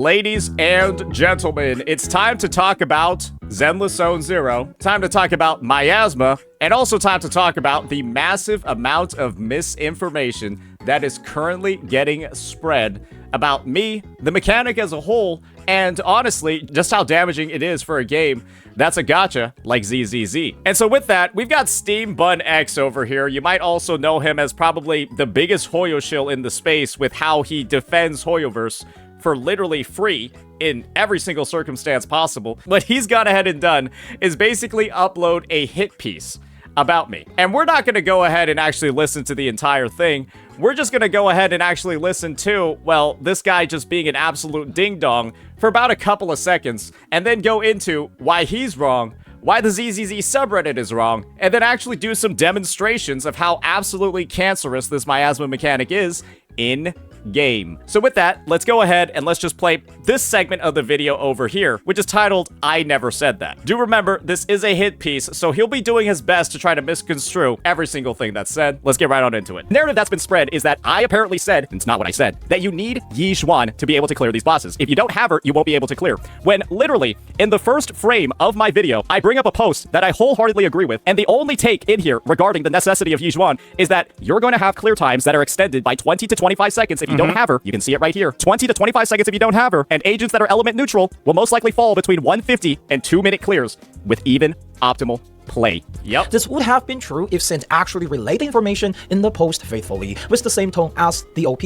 Ladies and gentlemen, it's time to talk about Zenless Zone Zero, time to talk about Miasma, and also time to talk about the massive amount of misinformation that is currently getting spread about me, the mechanic as a whole, and honestly, just how damaging it is for a game that's a gacha like ZZZ. And so with that, we've got Steam Bun X over here. You might also know him as probably the biggest Hoyo shill in the space with how he defends Hoyoverse for literally free in every single circumstance possible. What he's gone ahead and done is basically upload a hit piece about me. And we're not going to go ahead and actually listen to the entire thing. We're just going to go ahead and actually listen to, well, this guy just being an absolute ding-dong for about a couple of seconds, and then go into why he's wrong, why the ZZZ subreddit is wrong, and then actually do some demonstrations of how absolutely cancerous this miasma mechanic is in game. So with that, let's go ahead and let's just play this segment of the video over here, which is titled, I Never Said That. Do remember, this is a hit piece, so he'll be doing his best to try to misconstrue every single thing that's said. Let's get right on into it. The narrative that's been spread is that I apparently said, and it's not what I said, that you need Yixuan to be able to clear these bosses. If you don't have her, you won't be able to clear. When literally, in the first frame of my video, I bring up a post that I wholeheartedly agree with, and the only take in here regarding the necessity of Yixuan is that you're going to have clear times that are extended by 20 to 25 seconds if you don't have her. You can see it right here. 20 to 25 seconds if you don't have her, and agents that are element neutral will most likely fall between 150 and 2-minute clears with even optimal play. Yep. This would have been true if Sint actually relayed the information in the post faithfully, with the same tone as the OP.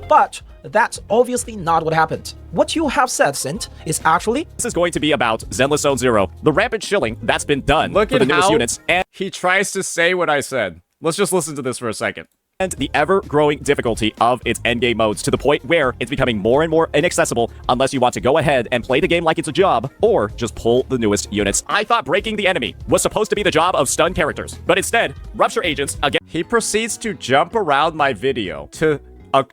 But that's obviously not what happened. What you have said, Sint, is actually... This is going to be about Zenless Zone Zero, the rampant shilling that's been done for the newest units, and he tries to say what I said. Let's just listen to this for a second. And the ever-growing difficulty of its endgame modes to the point where it's becoming more and more inaccessible unless you want to go ahead and play the game like it's a job, or just pull the newest units. I thought breaking the enemy was supposed to be the job of stun characters, but instead, rupture agents again. He proceeds to jump around my video, to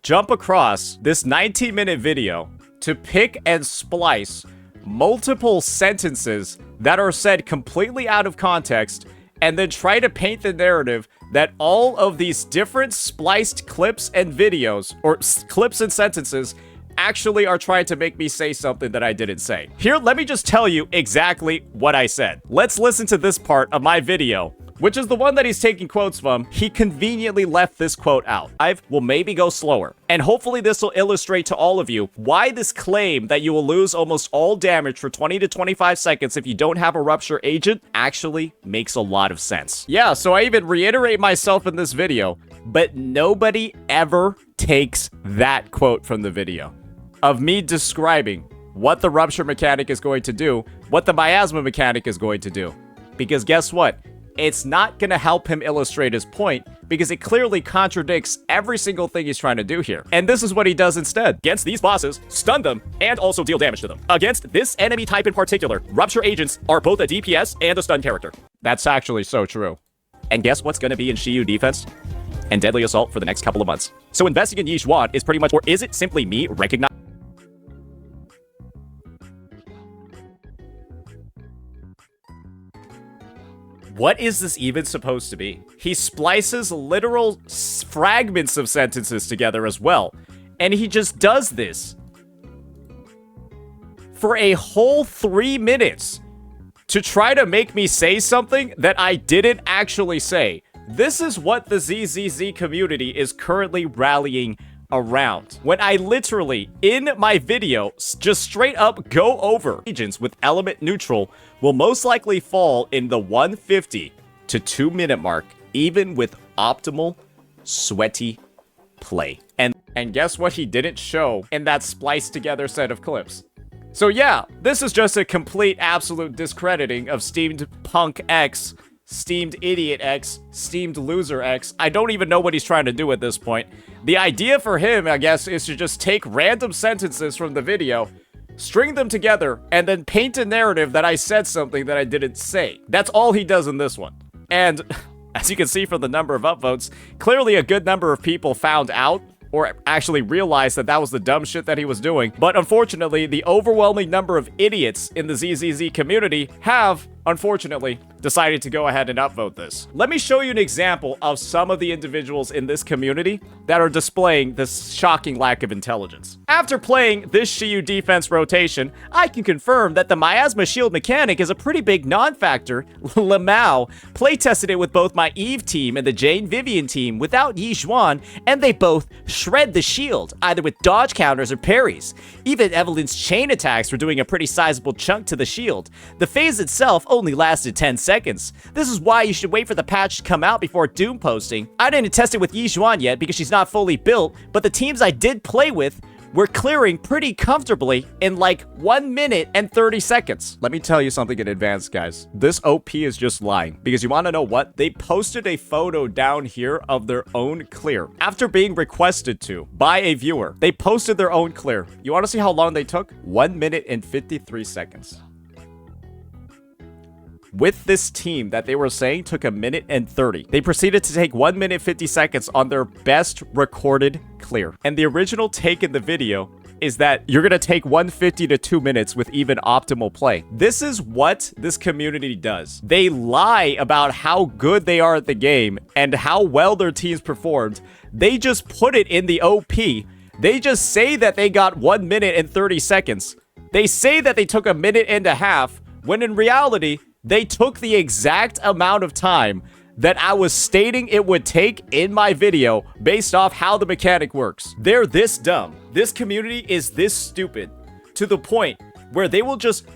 jump across this 19-minute video, to pick and splice multiple sentences that are said completely out of context, and then try to paint the narrative that all of these different spliced clips and videos, or clips and sentences, actually are trying to make me say something that I didn't say. Here, let me just tell you exactly what I said. Let's listen to this part of my video, which is the one that he's taking quotes from. He conveniently left this quote out. I will maybe go slower, and hopefully this will illustrate to all of you why this claim that you will lose almost all damage for 20 to 25 seconds if you don't have a rupture agent actually makes a lot of sense. Yeah, so I even reiterate myself in this video, but nobody ever takes that quote from the video of me describing what the rupture mechanic is going to do, what the miasma mechanic is going to do. Because guess what? It's not going to help him illustrate his point because it clearly contradicts every single thing he's trying to do here. And this is what he does instead. Against these bosses, stun them, and also deal damage to them. Against this enemy type in particular, rupture agents are both a DPS and a stun character. That's actually so true. And guess what's going to be in Shiyu defense? And Deadly Assault for the next couple of months. So investing in Yixuan is pretty much, or is it simply me recognizing... What is this even supposed to be? He splices literal fragments of sentences together as well. And he just does this for a whole 3 minutes to try to make me say something that I didn't actually say. This is what the ZZZ community is currently rallying around. When I literally, in my video, just straight up go over agents with element neutral will most likely fall in the 150 to 2-minute mark, even with optimal, sweaty play. And guess what he didn't show in that spliced together set of clips? So yeah, this is just a complete absolute discrediting of Steamed Punk X, Steamed Idiot X, Steamed Loser X. I don't even know what he's trying to do at this point. The idea for him, I guess, is to just take random sentences from the video, string them together, and then paint a narrative that I said something that I didn't say. That's all he does in this one. And as you can see from the number of upvotes, clearly a good number of people found out or actually realized that that was the dumb shit that he was doing. But unfortunately, the overwhelming number of idiots in the ZZZ community have unfortunately, decided to go ahead and upvote this. Let me show you an example of some of the individuals in this community that are displaying this shocking lack of intelligence. After playing this Shiyu defense rotation, I can confirm that the Miasma shield mechanic is a pretty big non-factor. Lamau playtested it with both my Eve team and the Jane Vivian team without Yixuan, and they both shred the shield, either with dodge counters or parries. Even Evelyn's chain attacks were doing a pretty sizable chunk to the shield. The phase itself only lasted 10 seconds. This is why you should wait for the patch to come out before doom posting. I didn't test it with Yixuan yet because she's not fully built, but the teams I did play with were clearing pretty comfortably in like 1 minute and 30 seconds. Let me tell you something in advance, guys. This OP is just lying, because you want to know what? They posted a photo down here of their own clear. After being requested to by a viewer, they posted their own clear. You want to see how long they took? 1 minute and 53 seconds. With this team that they were saying took 1 minute and 30, they proceeded to take 1 minute 50 seconds on their best recorded clear. And the original take in the video is that you're gonna take 150 to 2 minutes with even optimal play. This is what this community does. They lie about how good they are at the game and how well their teams performed. They just put it in the OP. They just say that they got 1 minute and 30 seconds. They say that they took 1.5 minutes, when in reality, they took the exact amount of time that I was stating it would take in my video based off how the mechanic works. They're this dumb. This community is this stupid to the point where they will just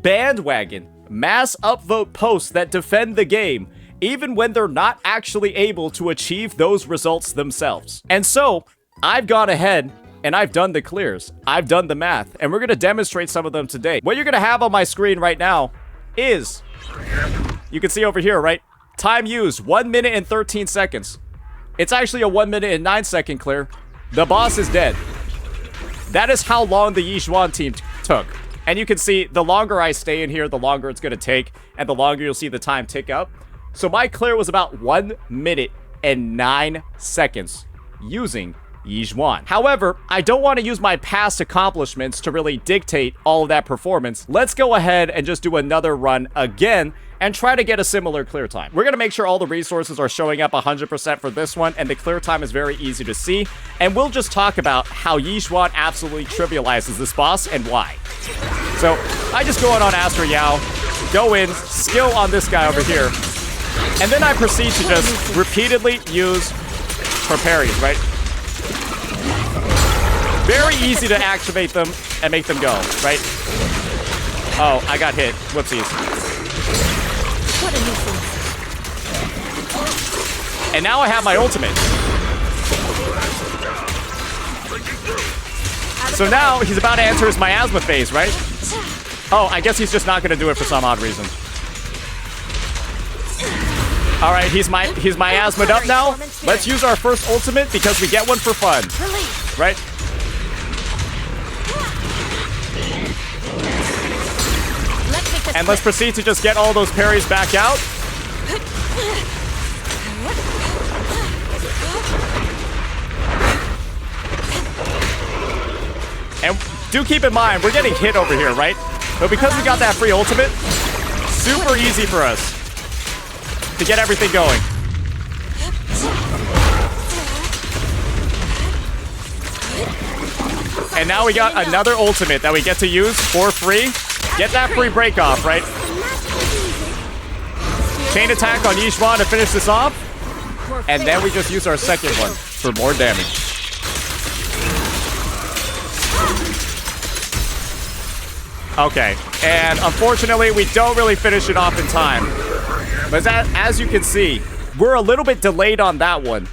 bandwagon mass upvote posts that defend the game even when they're not actually able to achieve those results themselves. And so I've gone ahead and I've done the clears. I've done the math, and we're going to demonstrate some of them today. What you're going to have on my screen right now is, you can see over here, right? Time used, 1 minute and 13 seconds. It's actually a 1 minute and 9 second clear. The boss is dead. That is how long the Yixuan team took. And you can see, the longer I stay in here, the longer it's going to take, and the longer you'll see the time tick up. So my clear was about 1 minute and 9 seconds using Yixuan. However, I don't want to use my past accomplishments to really dictate all of that performance. Let's go ahead and just do another run again and try to get a similar clear time. We're going to make sure all the resources are showing up 100% for this one, and the clear time is very easy to see. And we'll just talk about how Yixuan absolutely trivializes this boss and why. So I just go on Astro Yao, go in, skill on this guy over here, and then I proceed to just repeatedly use her parries, right? Very easy to activate them and make them go, right? Oh, I got hit. Whoopsies. What a nuisance. And now I have my ultimate. So now he's about to enter his miasma phase, right? Oh, I guess he's just not going to do it for some odd reason. All right, he's miasma'd up now. Let's use our first ultimate because we get one for fun, right? And let's proceed to just get all those parries back out. And do keep in mind, we're getting hit over here, right? But because we got that free ultimate, super easy for us to get everything going. And now we got another ultimate that we get to use for free. Get that free break off, right? Chain attack on Yixuan to finish this off. And then we just use our second one for more damage. Okay, and unfortunately, we don't really finish it off in time. But as you can see, we're a little bit delayed on that one.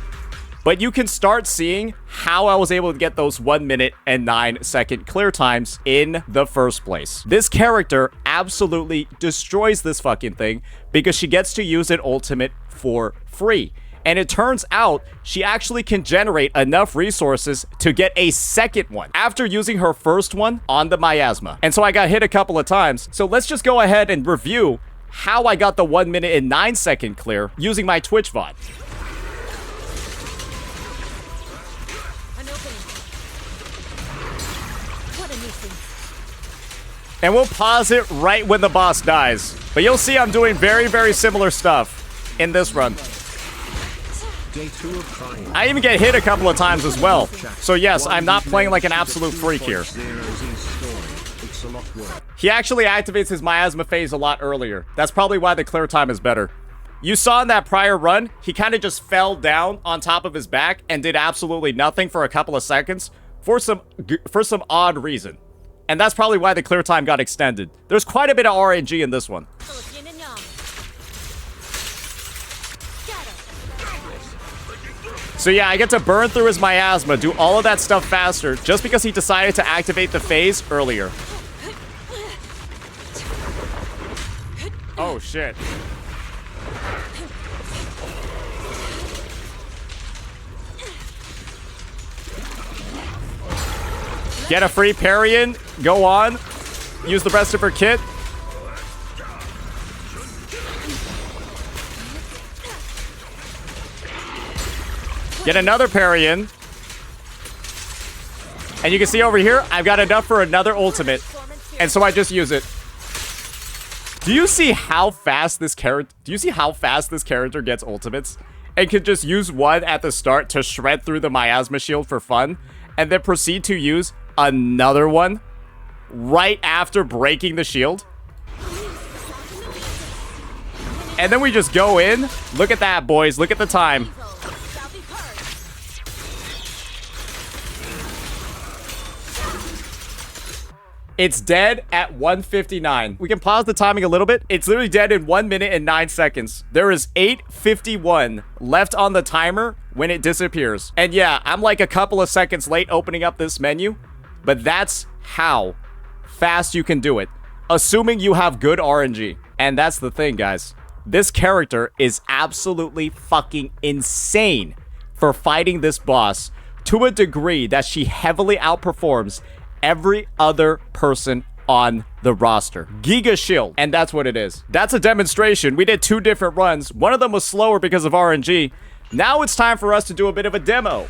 But you can start seeing how I was able to get those 1 minute and 9 second clear times in the first place. This character absolutely destroys this fucking thing because she gets to use an ultimate for free. And it turns out she actually can generate enough resources to get a second one after using her first one on the miasma. And so I got hit a couple of times. So let's just go ahead and review how I got the 1 minute and 9 second clear using my Twitch VOD. And we'll pause it right when the boss dies. But you'll see I'm doing very, very similar stuff in this run. I even get hit a couple of times as well. So yes, I'm not playing like an absolute freak here. He actually activates his miasma phase a lot earlier. That's probably why the clear time is better. You saw in that prior run, he kind of just fell down on top of his back and did absolutely nothing for a couple of seconds for some odd reason. And that's probably why the clear time got extended. There's quite a bit of RNG in this one. So yeah, I get to burn through his miasma, do all of that stuff faster, just because he decided to activate the phase earlier. Oh, shit. Get a free parry in. Go on. Use the rest of her kit. Get another parry in. And you can see over here, I've got enough for another ultimate. And so I just use it. Do you see how fast this character gets ultimates? And can just use one at the start to shred through the miasma shield for fun, and then proceed to use another one right after breaking the shield? And then we just go in. Look at that, boys. Look at the time. It's dead at 1:59. We can pause the timing a little bit. It's literally dead in 1 minute and 9 seconds. There is 8:51 left on the timer when it disappears. And yeah, I'm like a couple of seconds late opening up this menu, but that's how fast you can do it, assuming you have good RNG. And that's the thing, guys. This character is absolutely fucking insane for fighting this boss to a degree that she heavily outperforms every other person on the roster. Giga Shield, and that's what it is. That's a demonstration. We did 2 different runs. One of them was slower because of RNG. Now it's time for us to do a bit of a demo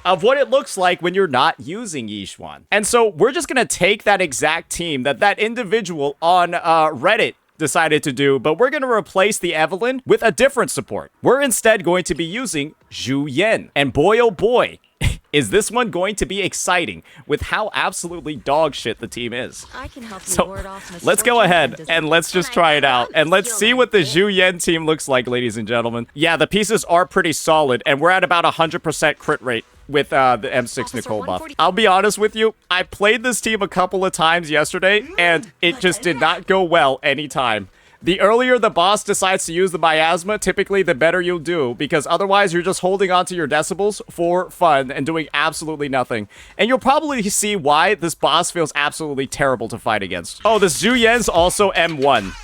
of what it looks like when you're not using Yixuan. And so we're just gonna take that exact team that individual on Reddit decided to do, but we're going to replace the Evelyn with a different support. We're instead going to be using Zhu Yan. And boy, oh boy, is this one going to be exciting with how absolutely dog shit the team is. I can help you So ward off let's go ahead and let's just try it out. And let's see what the Zhu Yan team looks like, ladies and gentlemen. Yeah, the pieces are pretty solid, and we're at about 100% crit rate with the M6 Nicole buff. I'll be honest with you, I played this team a couple of times yesterday, and it just did not go well anytime. The earlier the boss decides to use the miasma, typically the better you'll do, because otherwise you're just holding onto your decibels for fun and doing absolutely nothing. And you'll probably see why this boss feels absolutely terrible to fight against. Oh, this Zhu Yan's also M1.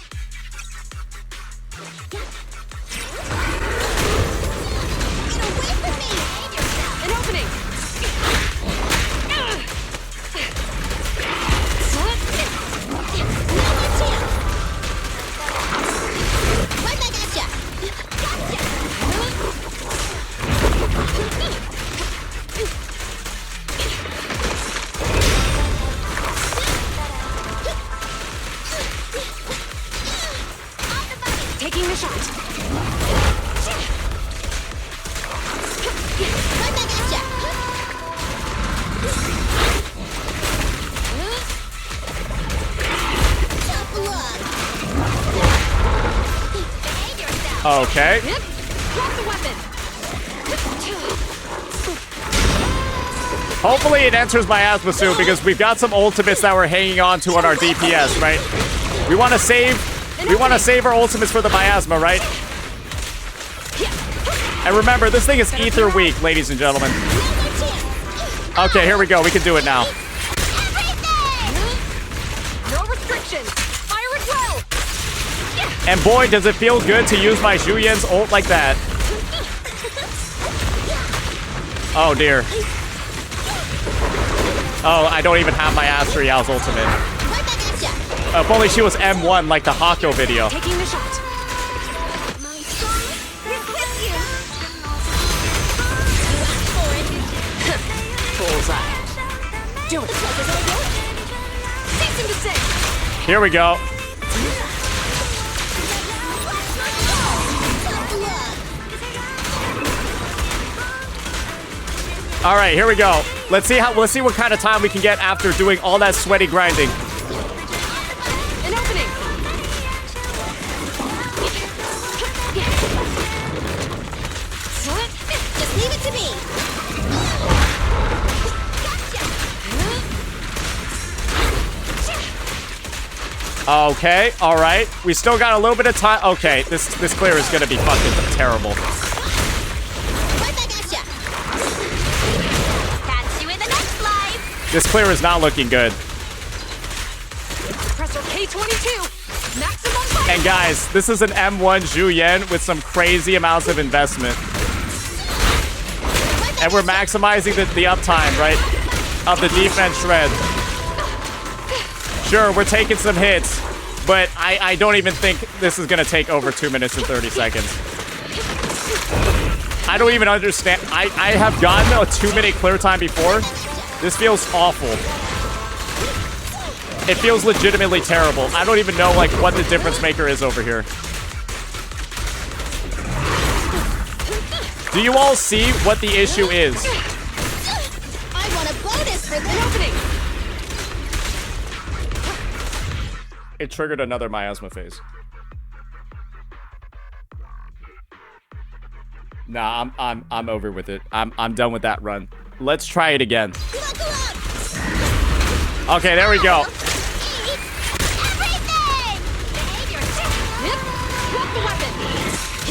Taking the shot. Okay. Drop the weapon. Hopefully it enters miasma soon, because we've got some ultimates that we're hanging on to on our DPS, right? We want to save our ultimates for the miasma, right? And remember, this thing is ether weak, ladies and gentlemen. Okay, here we go. We can do it now. No restrictions. Fire it well. And boy, does it feel good to use my Zhu Yan's ult like that. Oh, dear. Oh, I don't even have my Astrial's ultimate. If only she was M1 like the Hako video. Taking the shot. Bullseye. Do it. Cease and desist. Here we go. All right, here we go. Let's see what kind of time we can get after doing all that sweaty grinding. An opening. Just leave it to me. Okay, all right. We still got a little bit of time. Okay, this clear is gonna be fucking terrible. Right back at ya. Catch you in the next life. This clear is not looking good. Suppressor K22. Maximum fire. And guys, this is an M1 Zhu Yan with some crazy amounts of investment. And we're maximizing the uptime, right? Of the defense shred. Sure, we're taking some hits, but I don't even think this is gonna take over 2 minutes and 30 seconds. I don't even understand. I have gotten a 2-minute clear time before. This feels awful. It feels legitimately terrible. I don't even know like what the difference maker is over here. Do you all see what the issue is? I want a bonus for An this. opening. It triggered another miasma phase. Nah, I'm over with it. I'm done with that run. Let's try it again. Come on. Okay, there we go. Eat everything. Behave yourself. Drop the weapon.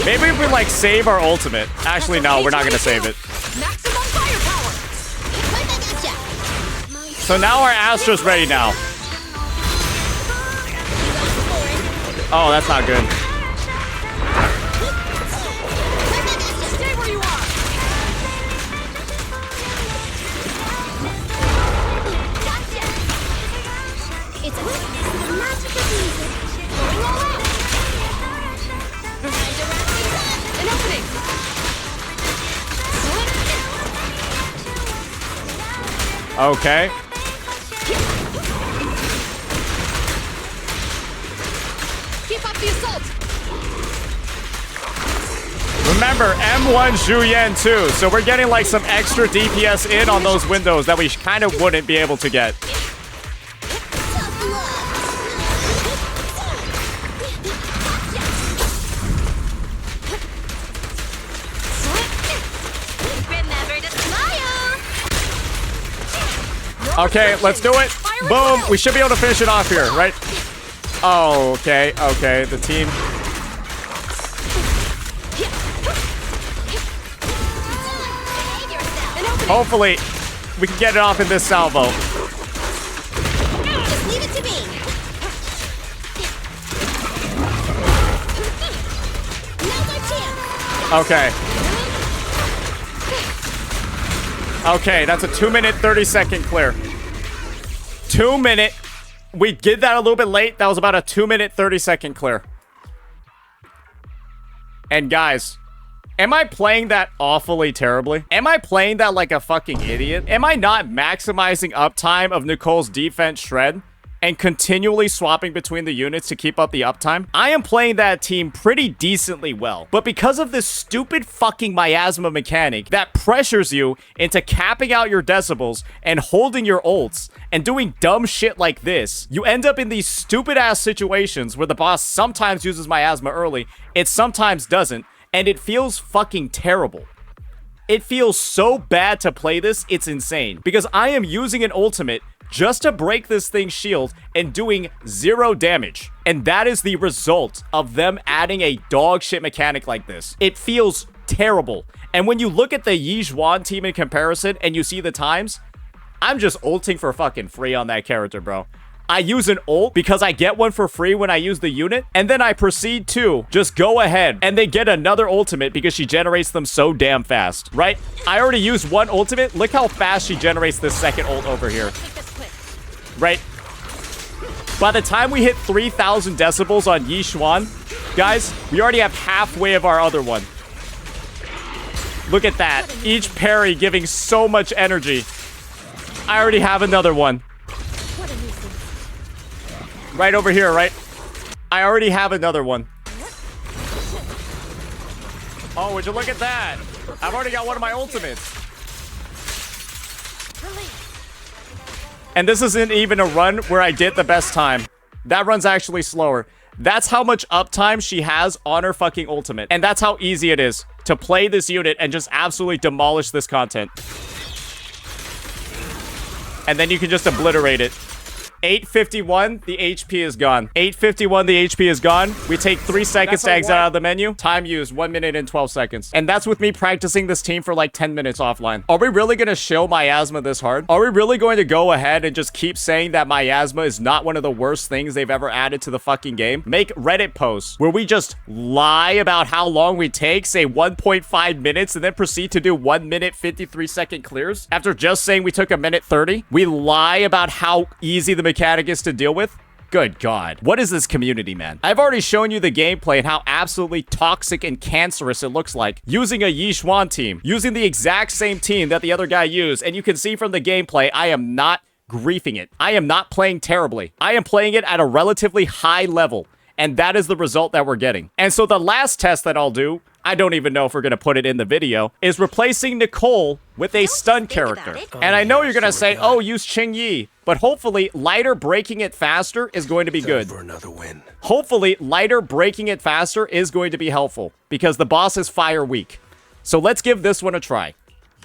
Maybe if we like save our ultimate. Actually, no, we're not gonna save it. Maximum firepower. Right back at ya. So now our Astra's ready now. Oh, that's not good. Stay where you are. Gotcha. It's a magic of music. Going all out. Behind around An opening. Okay. Keep up the assault. Remember, M1 Zhu Yan too, so we're getting like some extra DPS in on those windows that we kind of wouldn't be able to get. Remember to smile. Okay, let's do it. Boom. We should be able to finish it off here, right? Oh, okay, okay. The team. Behave yourself. An opening. Hopefully, we can get it off in this salvo. Just leave it to me. Now's our chance. Okay. Okay, that's a 2-minute, 30-second clear. 2 minute. We did that a little bit late. That was about a 2-minute, 30-second clear. And guys, am I playing that awfully terribly? Am I playing that like a fucking idiot? Am I not maximizing uptime of Nicole's defense shred and continually swapping between the units to keep up the uptime? I am playing that team pretty decently well, but because of this stupid fucking miasma mechanic that pressures you into capping out your decibels and holding your ults and doing dumb shit like this, you end up in these stupid ass situations where the boss sometimes uses miasma early, it sometimes doesn't, and it feels fucking terrible. It feels so bad to play this, it's insane. Because I am using an ultimate just to break this thing's shield and doing 0 damage. And that is the result of them adding a dog shit mechanic like this. It feels terrible. And when you look at the Yixuan team in comparison and you see the times, I'm just ulting for fucking free on that character, bro. I use an ult because I get one for free when I use the unit, and then I proceed to just go ahead and they get another ultimate because she generates them so damn fast, right? I already used one ultimate. Look how fast she generates this second ult over here, right? By the time we hit 3,000 decibels on Yixuan, guys, we already have halfway of our other one. Look at that. Each parry giving so much energy. I already have another one. Right over here, right? I already have another one. Oh, would you look at that? I've already got one of my ultimates. And this isn't even a run where I get the best time. That run's actually slower. That's how much uptime she has on her fucking ultimate. And that's how easy it is to play this unit and just absolutely demolish this content. And then you can just obliterate it. 851, the HP is gone. 851, the HP is gone. We take 3 seconds to exit out of the menu. Time used, 1 minute and 12 seconds. And that's with me practicing this team for like 10 minutes offline. Are we really gonna show Miasma this hard? Are we really going to go ahead and just keep saying that Miasma is not one of the worst things they've ever added to the fucking game? Make Reddit posts where we just lie about how long we take, say 1.5 minutes, and then proceed to do 1 minute 53-second clears? After just saying we took a minute 30, we lie about how easy the mechanic is to deal with? Good God. What is this community, man? I've already shown you the gameplay and how absolutely toxic and cancerous it looks like. Using a Yixuan team. Using the exact same team that the other guy used. And you can see from the gameplay, I am not griefing it. I am not playing terribly. I am playing it at a relatively high level. And that is the result that we're getting. And so the last test that I'll do, I don't even know if we're going to put it in the video, is replacing Nicole with a stun character. And I know you're going to say, oh, use Ching Yi. But hopefully, lighter breaking it faster is going to be good. For another win. Hopefully, lighter breaking it faster is going to be helpful. Because the boss is fire weak. So let's give this one a try.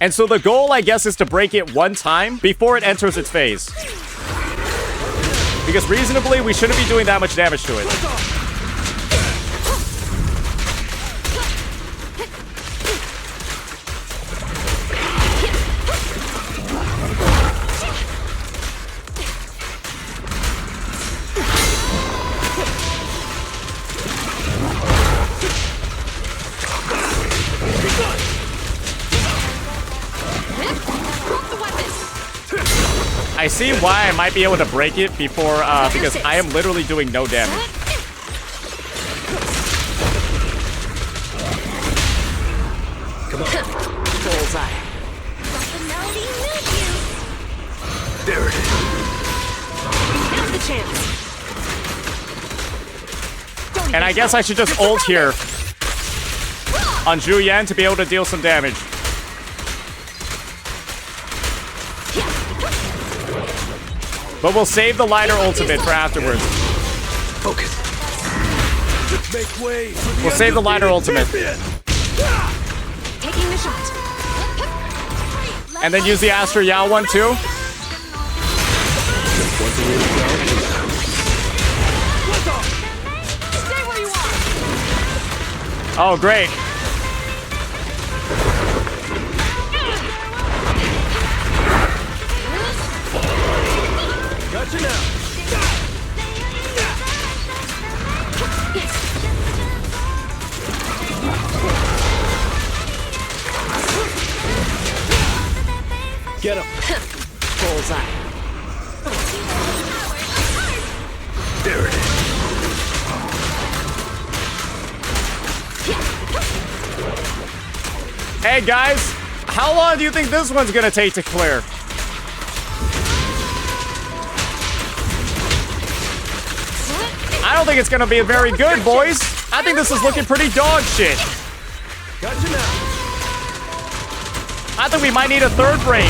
And so the goal, I guess, is to break it one time before it enters its phase. Because reasonably, we shouldn't be doing that much damage to it. I see why I might be able to break it before, because I am literally doing no damage. Come on. Bullseye. There it is. Now's the chance. And I guess I should just ult here on Zhu Yan to be able to deal some damage. But we'll save the lighter ultimate for afterwards. Focus. Let's make way. We'll save the lighter ultimate. Taking the shot. And then use the Astro Yao one too. Stay where you are. Oh, great. Gotcha now. Get him. Bullseye. There it is. Hey guys, how long do you think this one's gonna take to clear? I don't think it's gonna be very good, boys. I think this is looking pretty dog shit. Gotcha now. I think we might need a third break.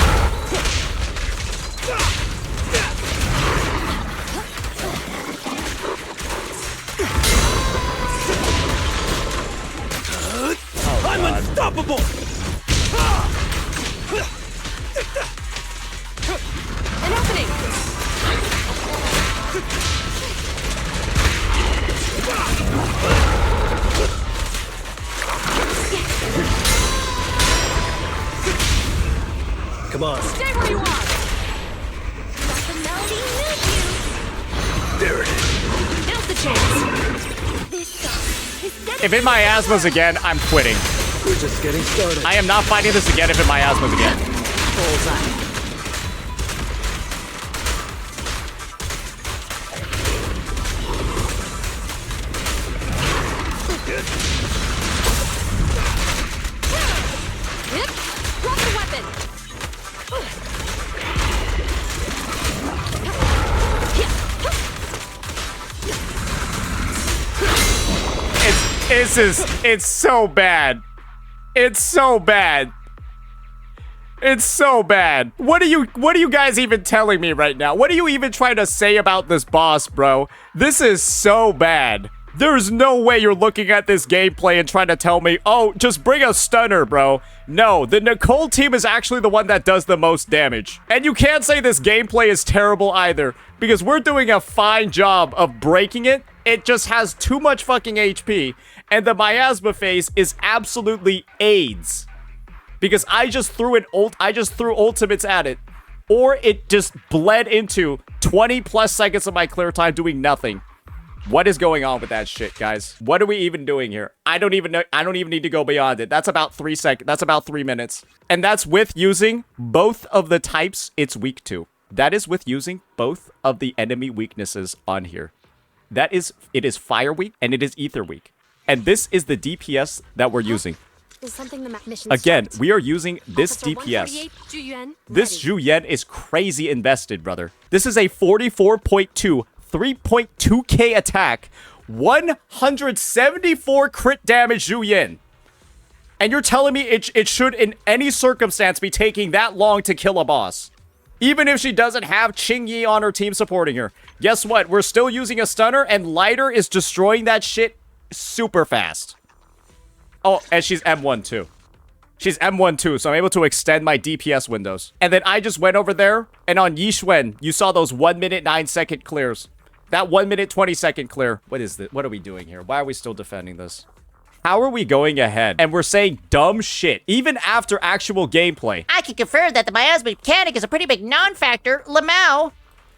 I'm unstoppable. An opening. Come on. Stay where you are. There it is. Now's the chance. If it miasmas again, I'm quitting. We're just getting started. I am not fighting this again if it miasmas again. Bullseye. Drop the weapon. It's so bad. It's so bad. It's so bad. What are you guys even telling me right now? What are you even trying to say about this boss, bro? This is so bad. There's no way you're looking at this gameplay and trying to tell me, oh, just bring a stunner, bro. No, the Nicole team is actually the one that does the most damage. And you can't say this gameplay is terrible either, because we're doing a fine job of breaking it. It just has too much fucking HP, and the Miasma phase is absolutely AIDS. Because I just threw ultimates at it, or it just bled into 20 plus seconds of my clear time doing nothing. What is going on with that shit, guys? What are we even doing here? I don't even know. I don't even need to go beyond it. That's about 3 seconds. That's about 3 minutes. And that's with using both of the types it's weak to. That is with using both of the enemy weaknesses on here. It is fire weak and it is ether weak. And this is the DPS that we're using. Is something the mission Again, start? we are using this Officer DPS. 148, Zhu This ready. Zhu Yan is crazy invested, brother. This is a 44.2, 3.2k attack, 174 crit damage Zhu Yan. And you're telling me it should, in any circumstance, be taking that long to kill a boss. Even if she doesn't have Qing Yi on her team supporting her. Guess what? We're still using a stunner, and Lighter is destroying that shit super fast. Oh, and she's M1 too. She's M1 too, so I'm able to extend my DPS windows. And then I just went over there, and on Yixuan, you saw those 1 minute 9 second clears. That 1 minute 20 second clear. What is this? What are we doing here? Why are we still defending this? How are we going ahead? And we're saying dumb shit, even after actual gameplay. I can confirm that the miasma mechanic is a pretty big non-factor, Lamau.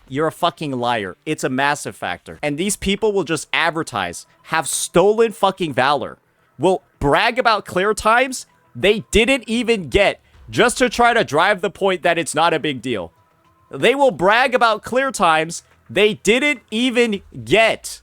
You're a fucking liar. It's a massive factor. And these people will just advertise, have stolen fucking valor, will brag about clear times they didn't even get, just to try to drive the point that it's not a big deal. They will brag about clear times they didn't even get.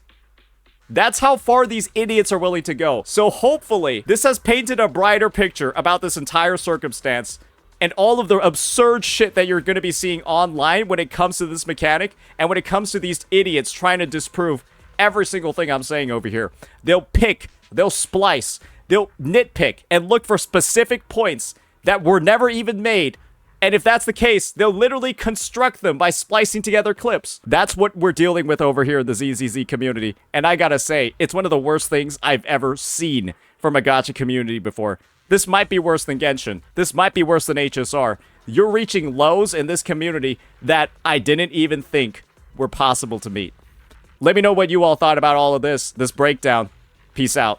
That's how far these idiots are willing to go. So hopefully, this has painted a brighter picture about this entire circumstance and all of the absurd shit that you're going to be seeing online when it comes to this mechanic and when it comes to these idiots trying to disprove every single thing I'm saying over here. They'll pick, they'll splice, they'll nitpick and look for specific points that were never even made. And if that's the case, they'll literally construct them by splicing together clips. That's what we're dealing with over here in the ZZZ community. And I gotta say, it's one of the worst things I've ever seen from a gacha community before. This might be worse than Genshin. This might be worse than HSR. You're reaching lows in this community that I didn't even think were possible to meet. Let me know what you all thought about all of this breakdown. Peace out.